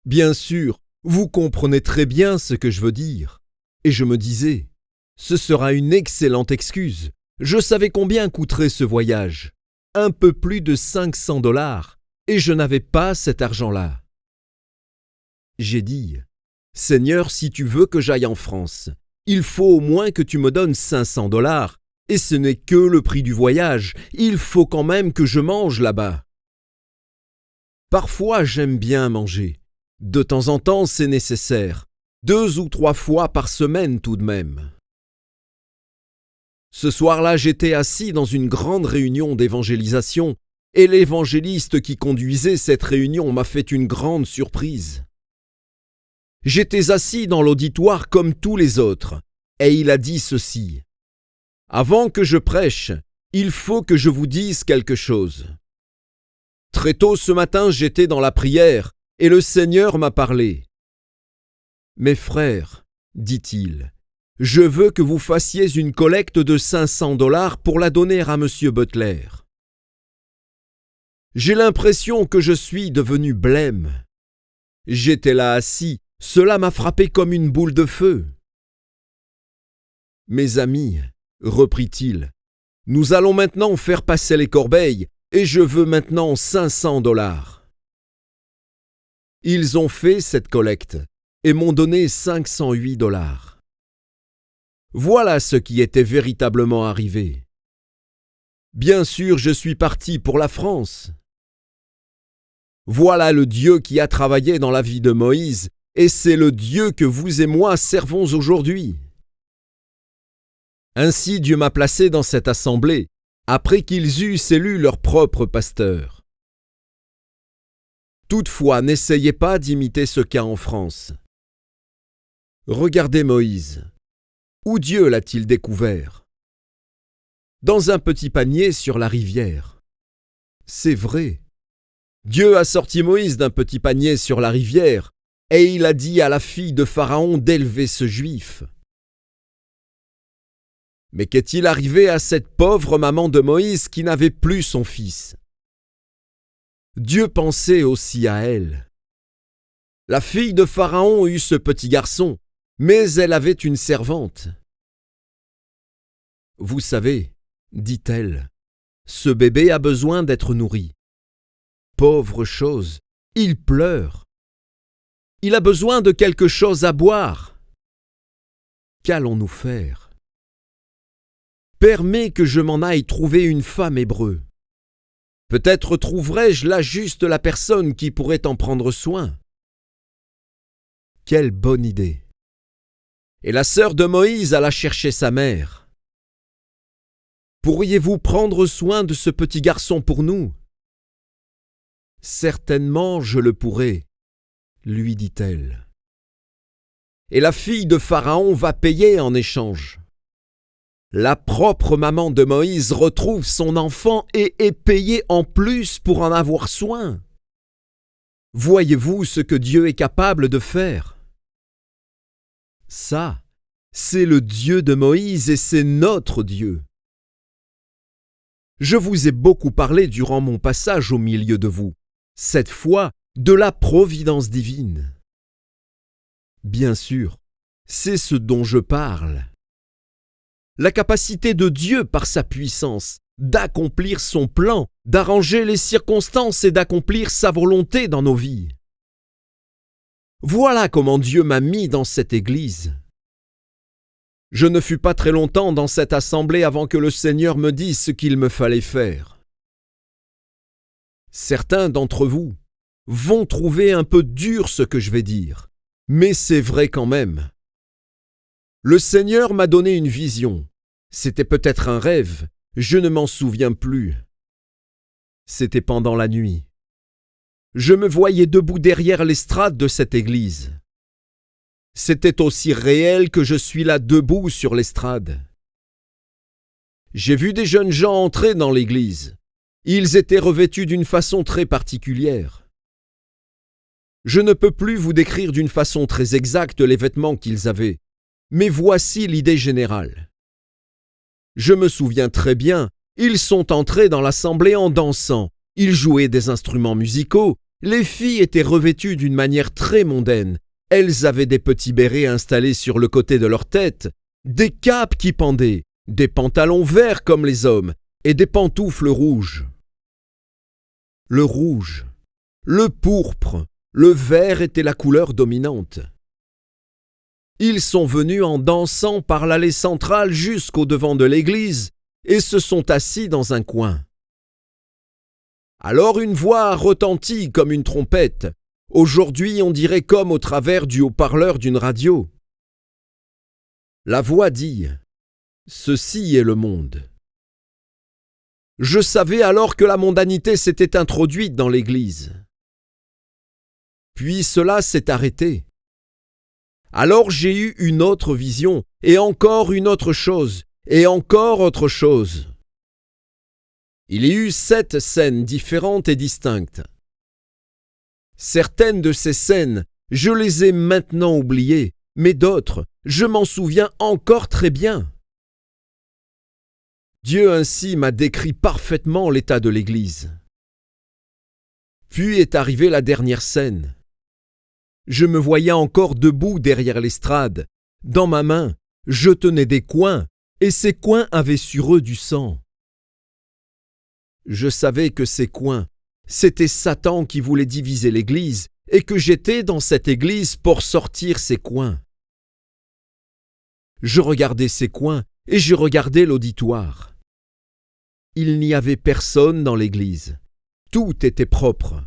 Bien sûr, vous comprenez très bien ce que je veux dire. Et je me disais, ce sera une excellente excuse. Je savais combien coûterait ce voyage. Un peu plus de 500 $, et je n'avais pas cet argent-là. J'ai dit, Seigneur, si tu veux que j'aille en France, il faut au moins que tu me donnes 500 $, et ce n'est que le prix du voyage, il faut quand même que je mange là-bas. Parfois, j'aime bien manger. De temps en temps, c'est nécessaire. 2 ou 3 fois par semaine tout de même. Ce soir-là, j'étais assis dans une grande réunion d'évangélisation, et l'évangéliste qui conduisait cette réunion m'a fait une grande surprise. J'étais assis dans l'auditoire comme tous les autres, et il a dit ceci. « Avant que je prêche, il faut que je vous dise quelque chose. Très tôt ce matin, j'étais dans la prière, et le Seigneur m'a parlé. Mes frères, dit-il, je veux que vous fassiez une collecte de 500 $ pour la donner à M. Butler. J'ai l'impression que je suis devenu blême. J'étais là assis, cela m'a frappé comme une boule de feu. Mes amis, reprit-il, nous allons maintenant faire passer les corbeilles, et je veux maintenant 500 $. Ils ont fait cette collecte et m'ont donné 508 $. Voilà ce qui était véritablement arrivé. Bien sûr, je suis parti pour la France. Voilà le Dieu qui a travaillé dans la vie de Moïse, et c'est le Dieu que vous et moi servons aujourd'hui. Ainsi Dieu m'a placé dans cette assemblée, après qu'ils eussent élu leur propre pasteur. Toutefois, n'essayez pas d'imiter ce cas en France. Regardez Moïse. Où Dieu l'a-t-il découvert? Dans un petit panier sur la rivière. C'est vrai. Dieu a sorti Moïse d'un petit panier sur la rivière, et il a dit à la fille de Pharaon d'élever ce Juif. Mais qu'est-il arrivé à cette pauvre maman de Moïse qui n'avait plus son fils? Dieu pensait aussi à elle. La fille de Pharaon eut ce petit garçon, mais elle avait une servante. Vous savez, dit-elle, ce bébé a besoin d'être nourri. Pauvre chose, il pleure. Il a besoin de quelque chose à boire. Qu'allons-nous faire? Permets que je m'en aille trouver une femme hébreu. Peut-être trouverai-je là juste la personne qui pourrait en prendre soin. Quelle bonne idée! Et la sœur de Moïse alla chercher sa mère. Pourriez-vous prendre soin de ce petit garçon pour nous? Certainement je le pourrai, lui dit-elle. Et la fille de Pharaon va payer en échange. La propre maman de Moïse retrouve son enfant et est payée en plus pour en avoir soin. Voyez-vous ce que Dieu est capable de faire? Ça, c'est le Dieu de Moïse et c'est notre Dieu. Je vous ai beaucoup parlé durant mon passage au milieu de vous, cette fois de la providence divine. Bien sûr, c'est ce dont je parle. La capacité de Dieu par sa puissance d'accomplir son plan, d'arranger les circonstances et d'accomplir sa volonté dans nos vies. Voilà comment Dieu m'a mis dans cette église. Je ne fus pas très longtemps dans cette assemblée avant que le Seigneur me dise ce qu'il me fallait faire. Certains d'entre vous vont trouver un peu dur ce que je vais dire, mais c'est vrai quand même. Le Seigneur m'a donné une vision. C'était peut-être un rêve, je ne m'en souviens plus. C'était pendant la nuit. Je me voyais debout derrière l'estrade de cette église. C'était aussi réel que je suis là debout sur l'estrade. J'ai vu des jeunes gens entrer dans l'église. Ils étaient revêtus d'une façon très particulière. Je ne peux plus vous décrire d'une façon très exacte les vêtements qu'ils avaient, mais voici l'idée générale. Je me souviens très bien, ils sont entrés dans l'assemblée en dansant, ils jouaient des instruments musicaux, Les filles étaient revêtues d'une manière très mondaine. Elles avaient des petits bérets installés sur le côté de leur tête, des capes qui pendaient, des pantalons verts comme les hommes, et des pantoufles rouges. Le rouge, le pourpre, le vert étaient la couleur dominante. Ils sont venus en dansant par l'allée centrale jusqu'au devant de l'église et se sont assis dans un coin. Alors une voix retentit comme une trompette. Aujourd'hui, on dirait comme au travers du haut-parleur d'une radio. La voix dit « Ceci est le monde ». Je savais alors que la mondanité s'était introduite dans l'Église. Puis cela s'est arrêté. Alors j'ai eu une autre vision, et encore une autre chose, et encore autre chose. Il y eut 7 scènes différentes et distinctes. Certaines de ces scènes, je les ai maintenant oubliées, mais d'autres, je m'en souviens encore très bien. Dieu ainsi m'a décrit parfaitement l'état de l'Église. Puis est arrivée la dernière scène. Je me voyais encore debout derrière l'estrade. Dans ma main, je tenais des coins, et ces coins avaient sur eux du sang. Je savais que ces coins, c'était Satan qui voulait diviser l'Église, et que j'étais dans cette Église pour sortir ces coins. Je regardais ces coins, et je regardais l'auditoire. Il n'y avait personne dans l'Église. Tout était propre.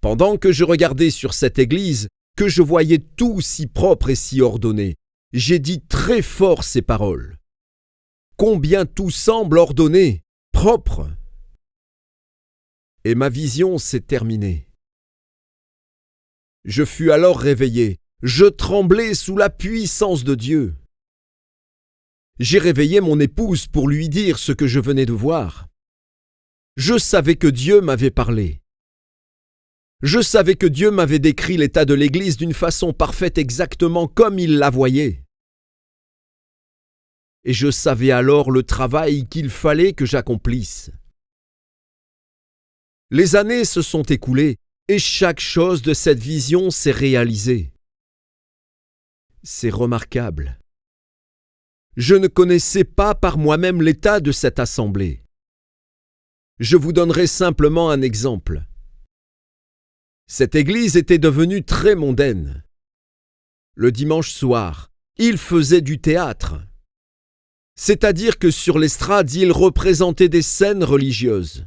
Pendant que je regardais sur cette Église, que je voyais tout si propre et si ordonné, j'ai dit très fort ces paroles. Combien tout semble ordonné, propre. Et ma vision s'est terminée. Je fus alors réveillé. Je tremblais sous la puissance de Dieu. J'ai réveillé mon épouse pour lui dire ce que je venais de voir. Je savais que Dieu m'avait parlé. Je savais que Dieu m'avait décrit l'état de l'Église d'une façon parfaite exactement comme il la voyait. Et je savais alors le travail qu'il fallait que j'accomplisse. Les années se sont écoulées et chaque chose de cette vision s'est réalisée. C'est remarquable. Je ne connaissais pas par moi-même l'état de cette assemblée. Je vous donnerai simplement un exemple. Cette église était devenue très mondaine. Le dimanche soir, ils faisaient du théâtre. C'est-à-dire que sur l'estrade, ils représentaient des scènes religieuses.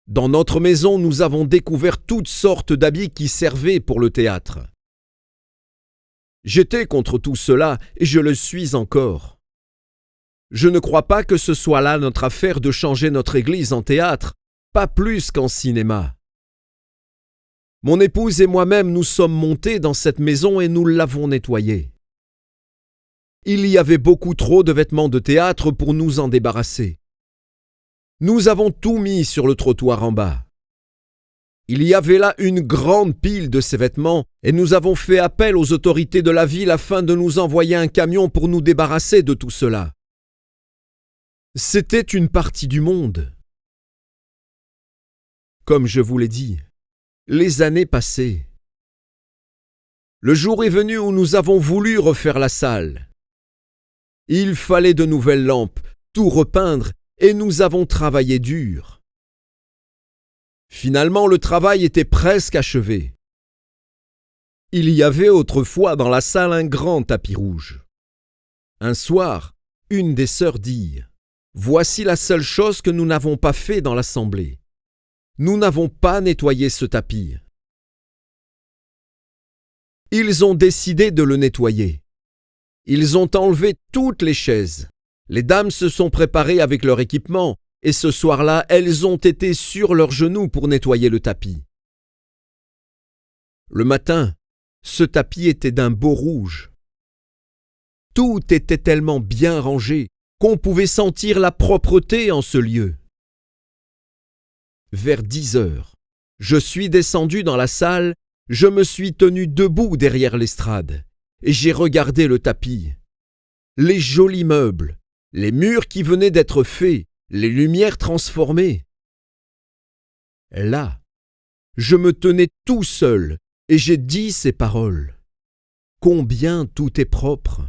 Dans notre maison, nous avons découvert toutes sortes d'habits qui servaient pour le théâtre. J'étais contre tout cela et je le suis encore. Je ne crois pas que ce soit là notre affaire de changer notre église en théâtre, pas plus qu'en cinéma. Mon épouse et moi-même nous sommes montés dans cette maison et nous l'avons nettoyée. Il y avait beaucoup trop de vêtements de théâtre pour nous en débarrasser. Nous avons tout mis sur le trottoir en bas. Il y avait là une grande pile de ces vêtements et nous avons fait appel aux autorités de la ville afin de nous envoyer un camion pour nous débarrasser de tout cela. C'était une partie du monde. Comme je vous l'ai dit, les années passaient. Le jour est venu où nous avons voulu refaire la salle. Il fallait de nouvelles lampes, tout repeindre et nous avons travaillé dur. Finalement, le travail était presque achevé. Il y avait autrefois dans la salle un grand tapis rouge. Un soir, une des sœurs dit « Voici la seule chose que nous n'avons pas fait dans l'assemblée. Nous n'avons pas nettoyé ce tapis. » Ils ont décidé de le nettoyer. Ils ont enlevé toutes les chaises. Les dames se sont préparées avec leur équipement. Et ce soir-là, elles ont été sur leurs genoux pour nettoyer le tapis. Le matin, ce tapis était d'un beau rouge. Tout était tellement bien rangé qu'on pouvait sentir la propreté en ce lieu. Vers 10 heures, je suis descendu dans la salle, je me suis tenu debout derrière l'estrade et j'ai regardé le tapis, les jolis meubles, les murs qui venaient d'être faits, les lumières transformées. Là, je me tenais tout seul et j'ai dit ces paroles. Combien tout est propre!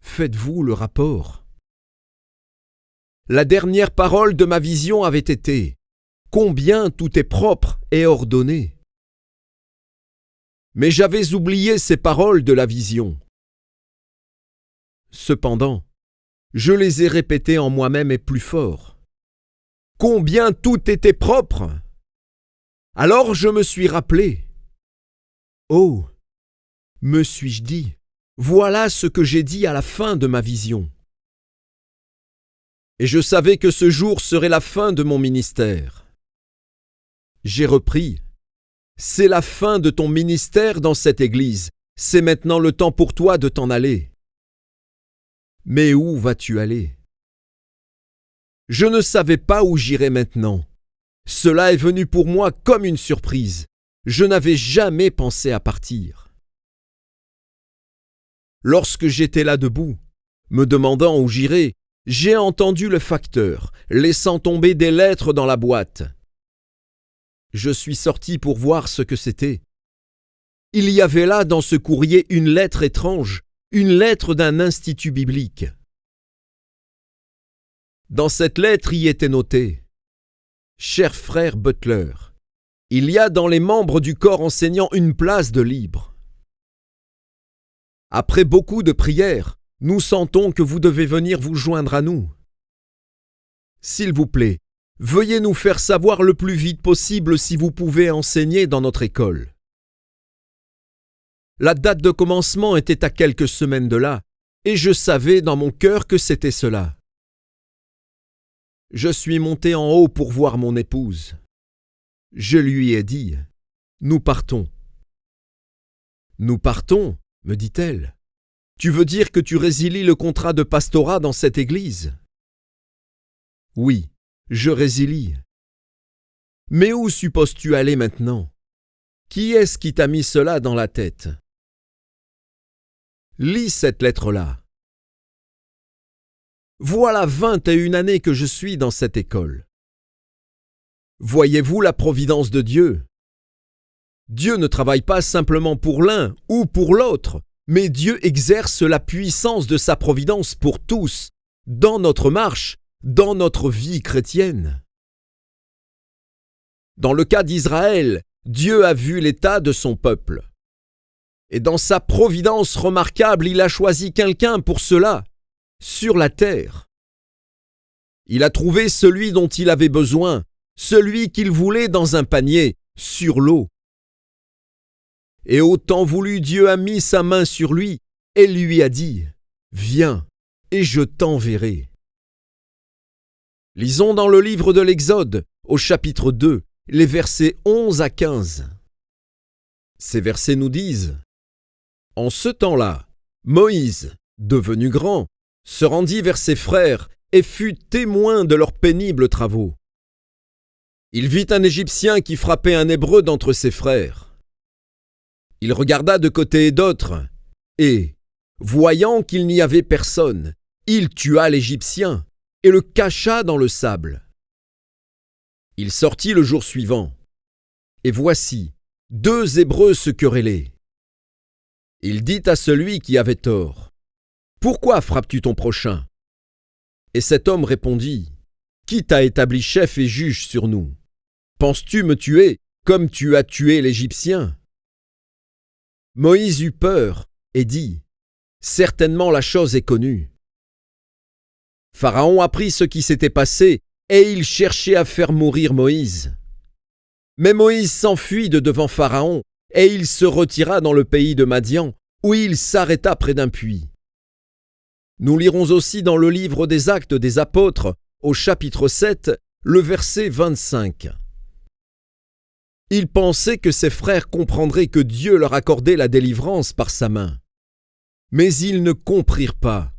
Faites-vous le rapport. La dernière parole de ma vision avait été « Combien tout est propre et ordonné !» Mais j'avais oublié ces paroles de la vision. Cependant, je les ai répétées en moi-même et plus fort. Combien tout était propre! Alors je me suis rappelé. Oh, me suis-je dit, voilà ce que j'ai dit à la fin de ma vision. Et je savais que ce jour serait la fin de mon ministère. J'ai repris. C'est la fin de ton ministère dans cette église. C'est maintenant le temps pour toi de t'en aller. Mais où vas-tu aller? Je ne savais pas où j'irais maintenant. Cela est venu pour moi comme une surprise. Je n'avais jamais pensé à partir. Lorsque j'étais là debout, me demandant où j'irais, j'ai entendu le facteur, laissant tomber des lettres dans la boîte. Je suis sorti pour voir ce que c'était. Il y avait là dans ce courrier une lettre étrange, une lettre d'un institut biblique. Dans cette lettre y était noté « Cher frère Butler, il y a dans les membres du corps enseignant une place de libre. Après beaucoup de prières, nous sentons que vous devez venir vous joindre à nous. S'il vous plaît, veuillez nous faire savoir le plus vite possible si vous pouvez enseigner dans notre école. » La date de commencement était à quelques semaines de là, et je savais dans mon cœur que c'était cela. Je suis monté en haut pour voir mon épouse. Je lui ai dit « Nous partons. »« Nous partons » me dit-elle. « Tu veux dire que tu résilies le contrat de pastorat dans cette église ?»« Oui, je résilie. »« Mais où supposes-tu aller maintenant? Qui est-ce qui t'a mis cela dans la tête? » Lis cette lettre-là. Voilà 21 années que je suis dans cette école. Voyez-vous la providence de Dieu? Dieu ne travaille pas simplement pour l'un ou pour l'autre, mais Dieu exerce la puissance de sa providence pour tous, dans notre marche, dans notre vie chrétienne. Dans le cas d'Israël, Dieu a vu l'état de son peuple. Et dans sa providence remarquable, il a choisi quelqu'un pour cela, sur la terre. Il a trouvé celui dont il avait besoin, celui qu'il voulait dans un panier, sur l'eau. Et au temps voulu, Dieu a mis sa main sur lui et lui a dit « Viens, et je t'enverrai. » Lisons dans le livre de l'Exode, au chapitre 2, les versets 11 à 15. Ces versets nous disent « En ce temps-là, Moïse, devenu grand, se rendit vers ses frères et fut témoin de leurs pénibles travaux. Il vit un Égyptien qui frappait un Hébreu d'entre ses frères. Il regarda de côté et d'autre, et, voyant qu'il n'y avait personne, il tua l'Égyptien et le cacha dans le sable. Il sortit le jour suivant, et voici, 2 Hébreux se querellaient. Il dit à celui qui avait tort, « Pourquoi frappes-tu ton prochain ?» Et cet homme répondit, « Qui t'a établi chef et juge sur nous? Penses-tu me tuer comme tu as tué l'Égyptien ?» Moïse eut peur et dit, « Certainement la chose est connue. » Pharaon apprit ce qui s'était passé et il cherchait à faire mourir Moïse. Mais Moïse s'enfuit de devant Pharaon et il se retira dans le pays de Madian où il s'arrêta près d'un puits. Nous lirons aussi dans le livre des Actes des Apôtres, au chapitre 7, le verset 25. Il pensait que ses frères comprendraient que Dieu leur accordait la délivrance par sa main. Mais ils ne comprirent pas.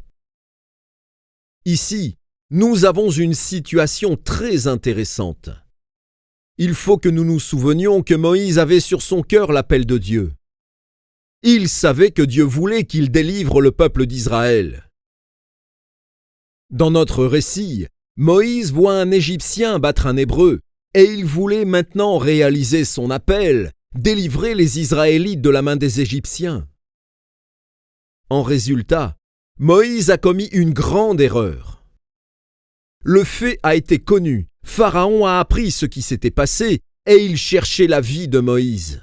Ici, nous avons une situation très intéressante. Il faut que nous nous souvenions que Moïse avait sur son cœur l'appel de Dieu. Il savait que Dieu voulait qu'il délivre le peuple d'Israël. Dans notre récit, Moïse voit un Égyptien battre un Hébreu et il voulait maintenant réaliser son appel, délivrer les Israélites de la main des Égyptiens. En résultat, Moïse a commis une grande erreur. Le fait a été connu, Pharaon a appris ce qui s'était passé et il cherchait la vie de Moïse.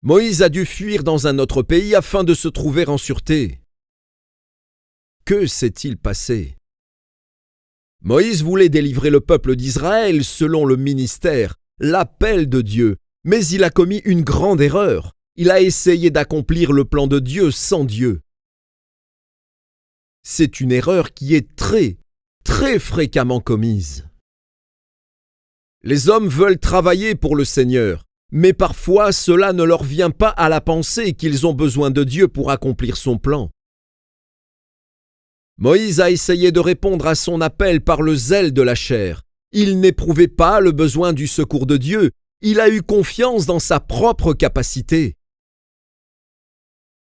Moïse a dû fuir dans un autre pays afin de se trouver en sûreté. Que s'est-il passé? Moïse voulait délivrer le peuple d'Israël selon le ministère, l'appel de Dieu, mais il a commis une grande erreur. Il a essayé d'accomplir le plan de Dieu sans Dieu. C'est une erreur qui est très fréquemment commise. Les hommes veulent travailler pour le Seigneur, mais parfois cela ne leur vient pas à la pensée qu'ils ont besoin de Dieu pour accomplir son plan. Moïse a essayé de répondre à son appel par le zèle de la chair. Il n'éprouvait pas le besoin du secours de Dieu. Il a eu confiance dans sa propre capacité.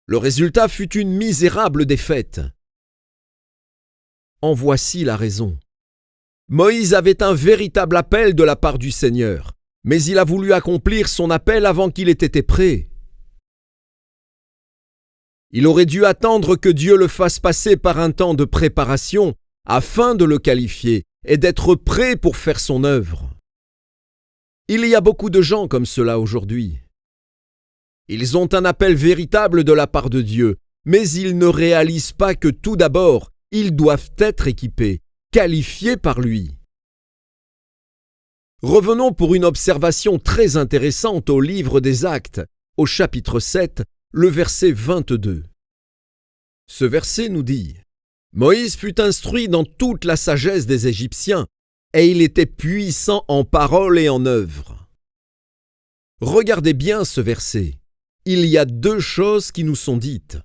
Le résultat fut une misérable défaite. En voici la raison. Moïse avait un véritable appel de la part du Seigneur, mais il a voulu accomplir son appel avant qu'il ait été prêt. Il aurait dû attendre que Dieu le fasse passer par un temps de préparation afin de le qualifier et d'être prêt pour faire son œuvre. Il y a beaucoup de gens comme cela aujourd'hui. Ils ont un appel véritable de la part de Dieu, mais ils ne réalisent pas que tout d'abord, ils doivent être équipés, qualifiés par lui. Revenons pour une observation très intéressante au livre des Actes, au chapitre 7, le verset 22. Ce verset nous dit « Moïse fut instruit dans toute la sagesse des Égyptiens, et il était puissant en parole et en œuvre. » Regardez bien ce verset. Il y a deux choses qui nous sont dites.